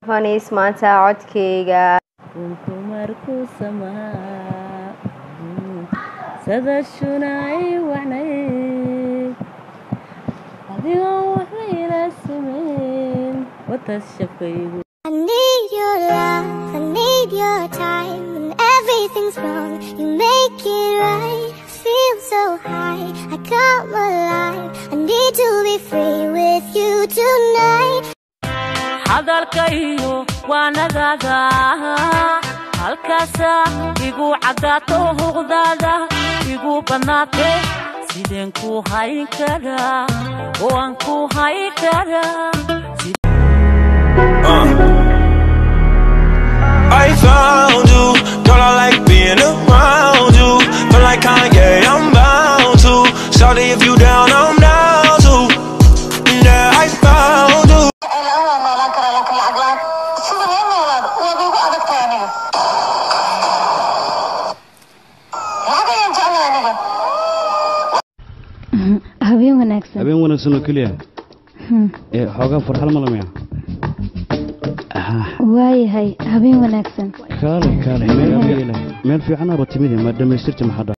فانيس مانتا عدكيغا كنت مركو سماء سذا الشناعي وعنيد أذيو وحيل السمين وتشفيق I need your love, I need your time. When everything's wrong, you make it right. I feel so high, I come alive. I need to be free with you tonight. hadalkayo waanadaada halkaasa igu cadaato huqdaada igu banaate sideen ku hayn karaa oo aan ku hayn karaa I found you, girl, I like being around you. Feel like Kanye, I'm bound to. Shawty, if you down, I'm down too. Yeah, I found you. habeen wanaagsan oo kaliya xoogaa farxad ma lamaya waayahay habeen wanaagsan kaalay meel fiican aad timid ma dhameystirta maxaa